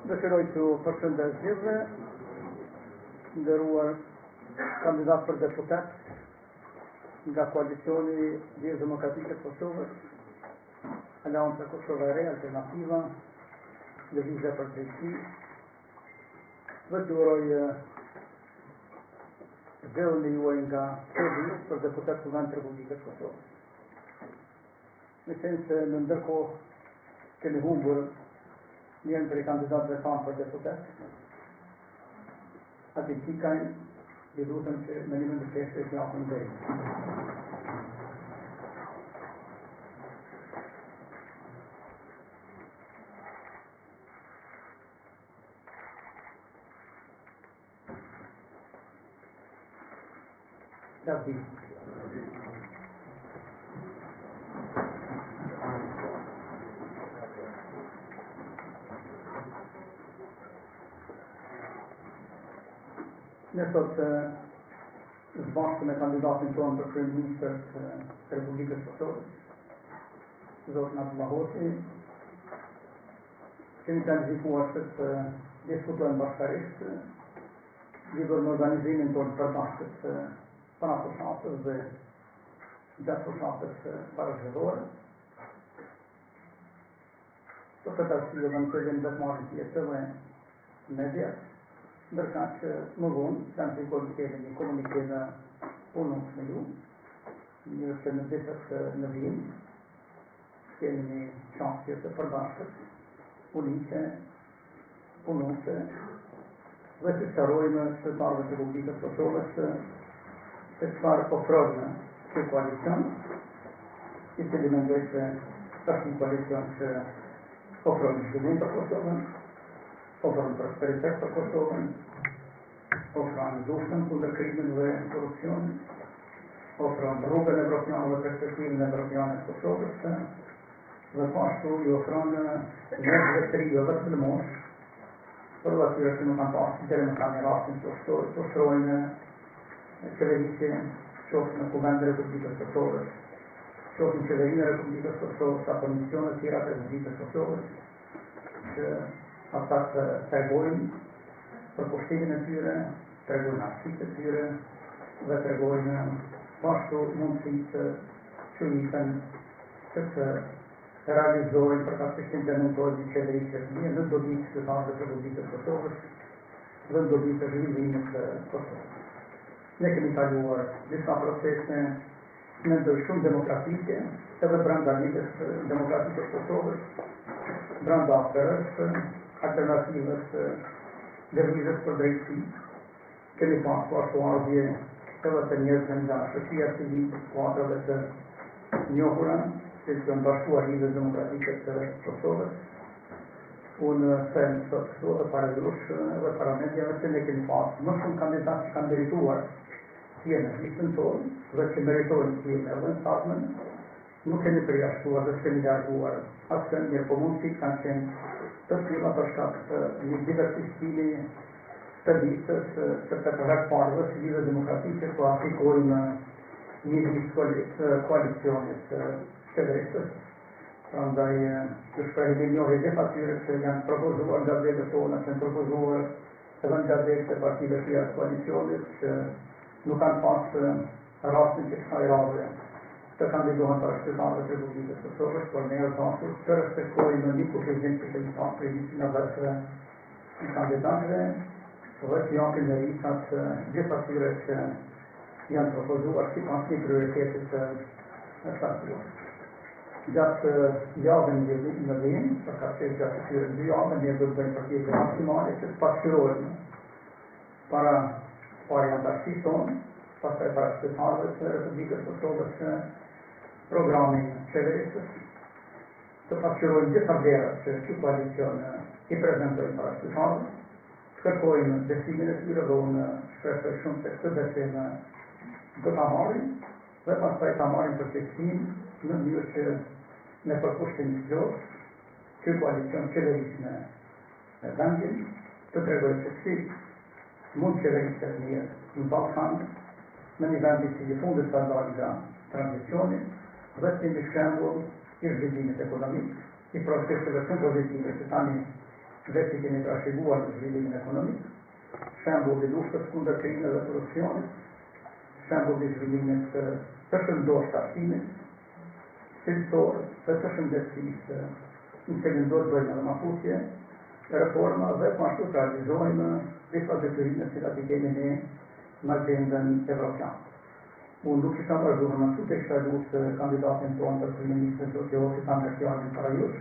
Dëshiroj të përshëndes gjithëve, nderuar kandidat për deputet nga koalicioni Ligj Demokratik të Kosovës, Aleanca Kosova e Re, Alternativa, Lëvizja për Drejtësi, dhe të uroj zgjedhjen e juaj nga Serbia për deputet të Vendit të Republikës Kosovës. Me qenë se në ndërkohë kemi humbur njërën për i kandidatëve tanë për deputet, ati qikajnë, i lutëm që me një mëndë keshtë që japën dhejë. Qatë di. Ne sot zbashku me kandidatin tonë për kryeministër të Republikës Kosovës, zotin Abdullah Hoxhi, kemi planifikuar që të diskutojmë bashkërisht lidhur me organizimin tonë të përbashkët para fushatës dhe gjatë fushatës parashkëdore. Për këtë arsye dhe në përgjën dhe të marrë tjetër dhe mediat, ndërka që më vonë planifikojmë të kemi një komunikim punës me ju, një që në ditët në vijim, kemi një qasje të përbashkët, unike, punuse, dhe që qarojmë qytetarëve të Republikës Kosovës se çfarë ofron ky koalicion, i cili mendoj se është një koalicion që ofron zhvillim për Kosovën, ofron prosperitet për Kosovën, ofron luftën kundër krimit dhe korrupsionit, ofron rrugën evropiane dhe perspektivën evropiane të Kosovës, dhe pashtu i ofron njerëzve të ri dhe të mosh, për atyre që nuk kanë pasur deri më tani rastin të ushtrojnë qeverisje, qoftë në Kuvendin e Republikës Kosovës, qoftë në qeverinë e Republikës Kosovës, apo në misionet tjera të Republikës Kosovës, që ata të tregojnë për kushtimin e tyre, tregojnë aftësitë e tyre dhe tregojnë pashtu mundësitë që njëtën që të realizojnë për ka që implementojnë një qeverisje të një në dobi të qytetarëve të Republikës Kosovës dhe në dobi të zhvillimit të Kosovës. Ne kemi kaluar disa procese mendoj shumë demokratike, edhe brenda Ligës Demokratike të Kosovës, brenda AFR-s, Alternativës, Lëvizjes për Drejtësi, kemi pasur ardhje edhe të njerëzve nga shoqëria civile, kuadrove të njohura, që janë bashkuar Ligës Demokratike të Kosovës. Unë them sot këtu dhe para jush dhe para mediave se ne kemi pasur më shumë kandidatë që kanë merituar të jenë në listën tonë dhe që meritojnë të jenë edhe në statmen, nuk kemi përjashtuar dhe kemi larguar asë një po mundësi kanë qenë të tilla për shkak të një diversifikimi të listës që të parëve të Ligës Demokratike ku aplikojnë një listë koalicionit qeverisës. Prandaj që shprehim njohje gjithë atyre që janë propozuar nga gazetet tona, që janë propozuar edhe nga gazetet e partive të tjera të koalicionit, që nuk kanë pas rastin që kësaj radhe të kandidohen për qytetarët e Republikës Kosovës, por ne dashur të respektojmë një kufizim që kemi pasur për një vetë në kandidatëve dhe të japin meritat gjithë atyre që janë propozuar sipas një prioritetit të shtatëruar. Gjatë javën në vijim, për ka qenë gjatë këtyre 2 javë, ne do të bëjmë përpjekje maksimale që të pasqyrojmë para antarësisë tonë, pastaj para qytetarëve të Republikës Kosovës programin qeverisës, të pasqyrojmë gjitha vlerat që ky koalicion i prezantojnë para qytetarëve, të kërkojmë besimin e tyre dhe unë shpresoj shumë se këtë besim do ta marrin dhe pastaj ta marrin përgjegjësinë në mënyrë që me përkushtim të plotë ky koalicion qeverisë në vendin të tregojë se si mund qeverisë të mirë në Ballkan në një vend i cili fundit ka dalë nga tranzicioni dhe si një shembull i zhvillimit ekonomik, i proceseve shumë pozitive që tani vetë që keni trashëguar në zhvillimin ekonomik, shembull i luftës kundër krimit dhe korrupsionit, shembull i zhvillimit të shëndosh taksimin, cilësor të shëndetësisë, në cilëndor bëjmë dhe mafutje, reforma dhe po ashtu të realizojmë disa detyrime që i kemi ne në agendën evropiane. Unë nuk isha vazhduar në ashtu të kisha lutë kandidatin tonë për kryeministrin Zotjosi ta me fjalën para jush,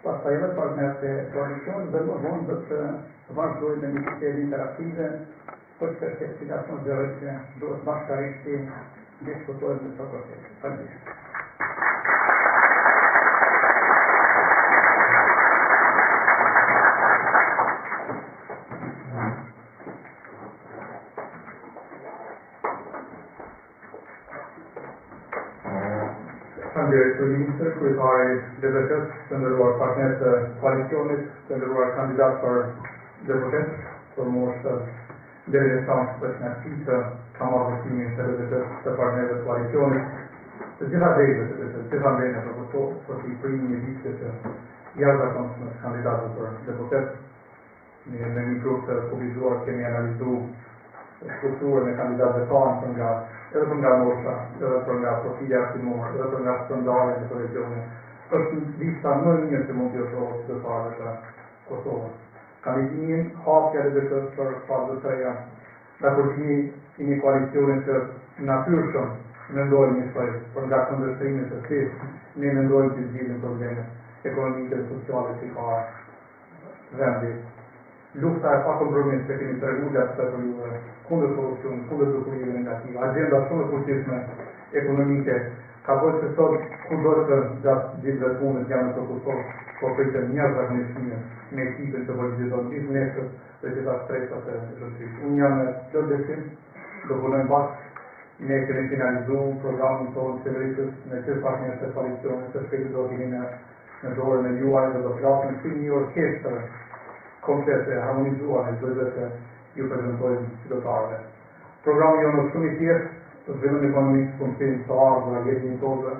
pastaj edhe partnerët e koalicionit dhe më vonë do të vazhdojmë me një sistem interaktive për certifikacion zero që duhet bashkërisht diskutojmë në këtë proces. Faleminderit. Direktor Minister, kryetari DBT-s, të ndëruar partnerët të koalicionit, të ndëruar kandidat për deputet, për moshë deri në stansë për knaqësi të ka marrë vërtimin të DBT-s të partnerët të koalicionit, të gjitha drejtëve të DBT-s, të gjitha drejtëve për këto, për të i primi një vite të jashtëzakonshme të kandidatëve për deputet. Në një grup të publikuar kemi analizu strukturën e kandidatëve tanë edhe për nga mosha, edhe për nga profilja arsimor, edhe për nga standardet e regionit, është lista më mirë që mund të ofrohet qytetarëve të Kosovës. Kandidimin hapja dhe për fazë të reja, dhe për i një koalicionit të natyrshëm mendojmë njësoj, për nga kundërshtrimet të shtetit, ne mendojmë që zgjidhim problemet ekonomike dhe sociale që ka vendi. Lufta e pakompromis që kemi treguar gjatë për juve, kundër korrupsionit, kundër dukurive negative, agenda shumë e fuqishme ekonomike, ka bërë që sot kudo të gjatë ditëve të punës janë të Kosovë, po pritën jashtëzakonisht mirë me ekipin të vërteton gjithë nesër dhe gjitha stresat e shoqërisë. Unë jam me plot besim, do punojmë bashkë, ne kemi finalizuar programin tonë qeverisës me gjithë partnerët e koalicionit, të shpejt do t'jemi në dorën e juaj dhe do flasim si një orkestër komplete, harmonizuar e të që ju prezentojmë qytetarëve. Programi jonë është shumë i thjeshtë, zhvillim ekonomik, funksionim të ardhur, jetë një tozë,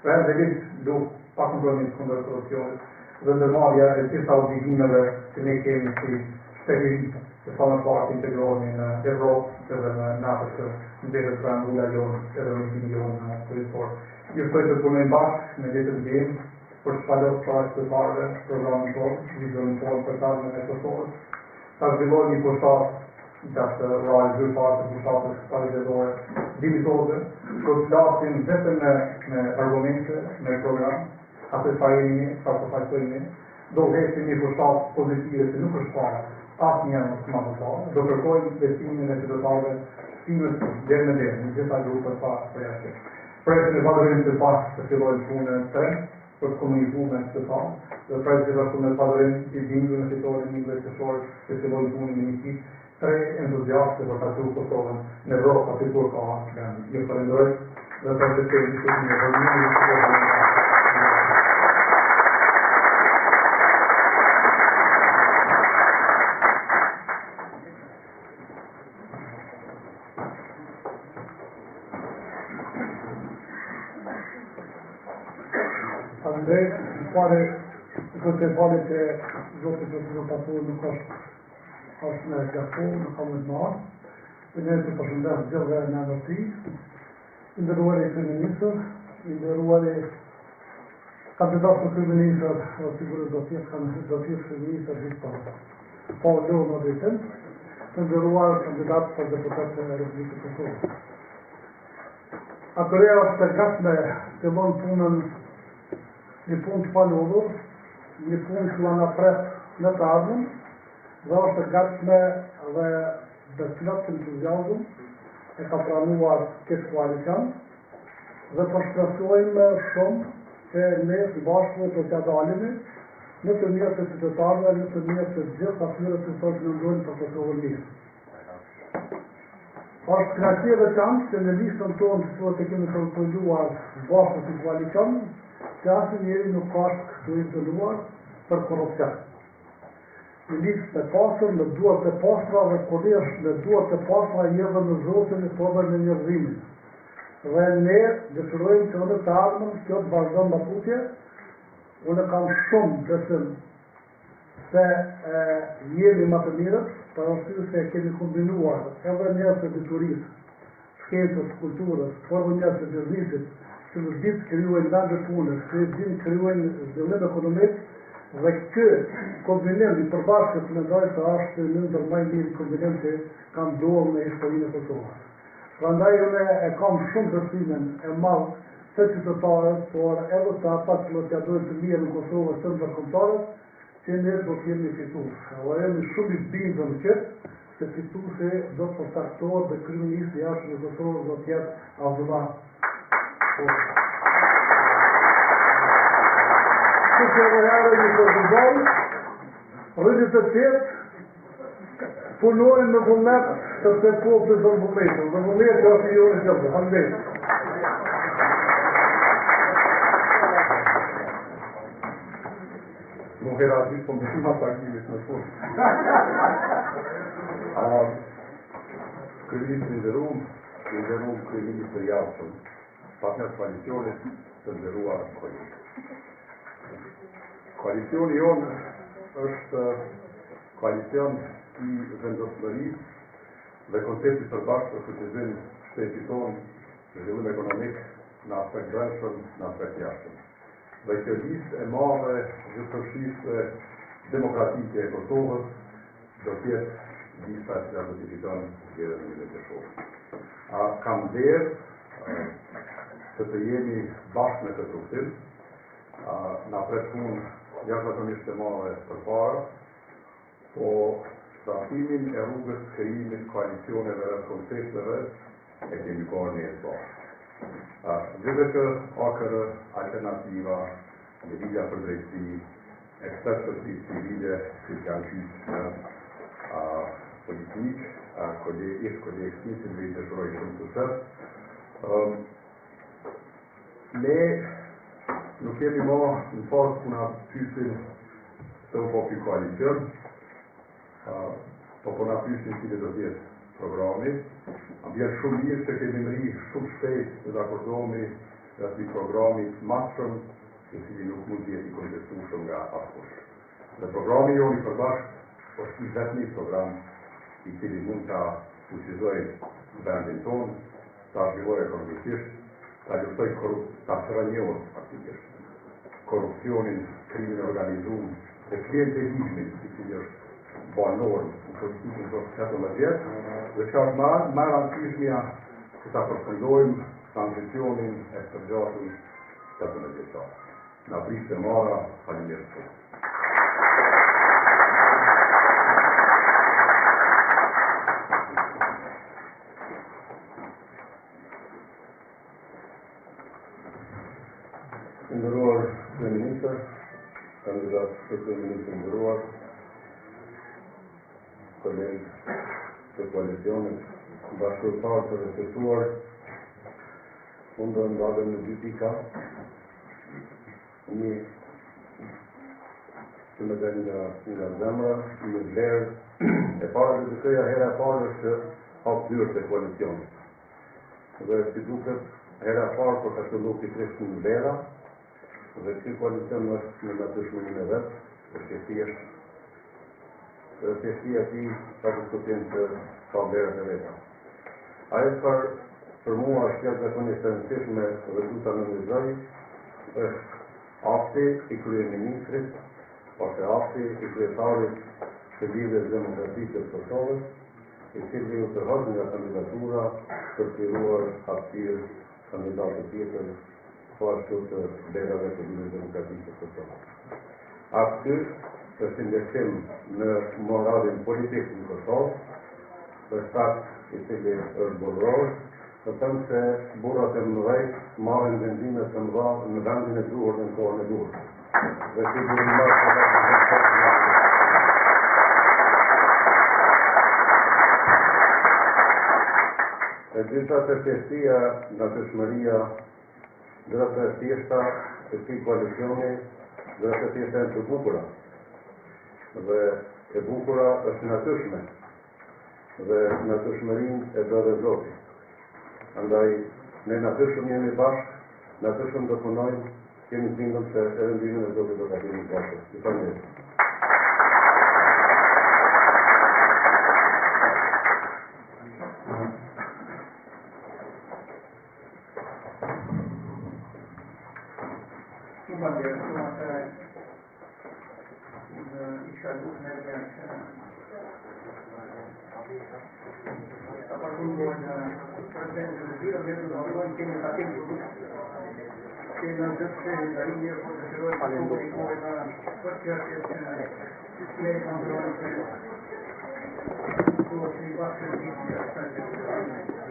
realizimisht luftë pa kompromis kundër korrupsionit dhe ndërmarrja e gjitha obligimeve që ne kemi si shtetë që sa më parë integrohemi në Evropë edhe në NATO që mbetet pranë ula jonë edhe në një jonë kryesor. Ju ftoj të punojmë bashkë me letër ndjemë për të shpallosur para qytetarëve programin tonë, vizionin tonë për ardhmen e Kosovës. Ta zhvillojmë një pushat gjatë realizuar partë të pushatës stabilizore dimitoze, për të flasim vetëm me argumente, me program, atë fajini, sa të fajtojnë, do veshim një pushat pozitive që nuk është para, asë një në të parë, do kërkojmë besimin e qytetarëve, stimët deri në deri, në gjitha grupët pa përjashtë. Presim e vazhdojmë të pas të fillojmë punën të për të komunikuar me qytetarë, dhe presim gjithashtu me vazhdojmë i bindur në fitorin një investitorë të fillojmë punën në një kit, tre entuziastë për të qenë Kosovën në Evropë aty kur ka vendi. Ju falenderoj dhe për të qenë diskutimin e vërtetë. Falenderoj, do të falë që zotë që të pasurë nuk është në gjafo, nuk ka më të marë. Për njërë të përshëndes gjithve në vërti, ndërruar e kryeministër, ndërruar e kandidat për kryeministër, sigurisht do tjetë kryeministër gjithë pa lëvë në drejtëm, ndërruar kandidat për deputet e Republikës Kosovës. Atëreja është përgatshme të bënë punën një punë të palodhur, një punë që la në pret në të ardhëm, dhe është gatshme dhe plot entuziazëm e ka pranuar këtë koalicion dhe përshpresojmë shumë që ne së bashku të t'ja dalimi në të mirë të qytetarëve, në të mirë të gjithë atyre që sot mendojnë për Kosovën mirë. Është kënaqësi e veçantë që në listën tonë që të kemi përpëlluar bashkë si koalicion, që asnjë njeri nuk ka kështu izoluar për korrupsion. Në listë të pasur, në duart të pastra dhe kodisht në duart të pastra jeve në Zotin e tobe në njërzimin. Dhe ne dëshirojmë që në të ardhmen kjo të vazhdon në tutje, unë kam shumë besim se jemi më të mirët, për arsye se kemi kombinuar edhe njerëz të diturisë, shkencës, kulturës, formë njerëz të biznesit, që në ditë krijuajnë vende punës, që ditë krijuajnë zhvillim ekonomik, dhe ky kombinim i përbashkët mendoj se është një ndër më i mirë kombinim që kam ndodhur në historinë e Kosovës. Prandaj unë e kam shumë besimin e madh se qytetarët, por edhe të ata që t'ja dojnë të mirë në Kosovë të ndërkombëtarët, që ne do të jemi fitues. Dhe jemi shumë i bindur që se fituesi do të përcaktohet dhe kryeministri i jashtëm i Kosovës do të jetë Abdullah Hoxha. Që edhe herë një përgjigoj, rritit të tjetë, punojnë në vullnet sepse populli do vullnetin. Dhe vullneti është i jonë gjithë. Faleminderit. Nuk era zis, po më shumë atraktivit në fund. Kryeministri i nderuar kryeministri i jashtëm, partner koalicionit të nderuar kolegë. Koalicioni jonë është koalicion i vendosmërisë dhe koncepti përbashkët të fuqizim shtetit tonë në zhvillim ekonomik në aspekt brendshëm, në aspekt jashtëm. Dhe kjo listë e madhe gjithërsisë demokratike e Kosovës do tjetë lista që do t'i fiton në një të shohë. Kam derë që të jemi bashkë me këtë rrugtim, na pret punë jashtëzakonisht të madhe përpara, po trashtimin e rrugës krijimit koalicioneve dhe koncepteve e kemi bërë ne bashkë. Gjithë që akër alternativa, Levia për drejtësi, ekspertët civile që kanë qysh në politikë, kolegë Silvi të shuroj shumë të sëtë. Ne nuk kemi ma në farë puna pysin të u popi koalicion, po na pysin si do tjetë programi. A bjerë shumë mirë që kemi mëri shumë shpejt të raportohemi dhe ati programi matëshëm, që si nuk mund tjetë i kontestushëm nga askush. Dhe programi jo një përbashkë është i vetë një program i cili mund të fuqizoj vendin tonë, të zhvilloj ekonomikisht, të luftoj të shëranjohën faktikisht. Korupcionin, krimin organizuar dhe klientelizmin, i cili është banor në politikën të 17 dhe që është më rëndësishmja që ta përfundojmë tranzicionin e përgjatën 17. Në prishtë e mara, faleminderit shumë. Nderuar kryeministër, kandidat për kryeministër nderuar, kolegë të koalicionit, bashkëtorë të respektuar, unë do ndalem në dy pika. Një që më del nga zemra, një vlerë e parë dhe të këja hera e parë është hapë dyrë të koalicionit. Dhe si duket, hera e parë për të shëllu pikrisht një vlera, dhe që koalicion është në natyrshmërinë e vetë, është thjeshtësia ti ka diskutim që ka vlerët e veta. Ajo për mua është jashtëzakonisht e rëndësishme dhe du ta nënvizoj, është akti i kryeministrit, ose akti i kryetarit të Lidhjes Demokratike të Kosovës, i cili u tërheq nga kandidatura për të liruar hapësirë kandidatë tjetër po ashtu të vlerave të Lidhjes Demokratike të Kosovës. Aty është ndeshim në moralin politik në Kosovë, për shkak i cili është burror, të thënë se burrat e mëdhej marrin vendime të mëdha në vendin e duhur në kohën e duhur. Dhe që duhet marrë e dyta të thjeshtësia, natyrshmëria, dhe të thjeshta të këtij koalicioni, dhe të thjeshta të bukura. Dhe e bukura është natyrshme, dhe natyrshmërinë e do dhe Zoti. Andaj, ne natyrshëm jemi bashkë, natyrshëm do punojmë, kemi bindëm se edhe ndihmën e Zotit do ta kemi bashkë. Ju falenderoj. shumë atë i shkalluar në reakcion. Ta përgjullon prezentë në vira dhe në vëllon kemi të atim që në gjithë në rinje po të shiroj publikoj në përqërtje që me kontrolën që duhet që i bakë në gjithë që është të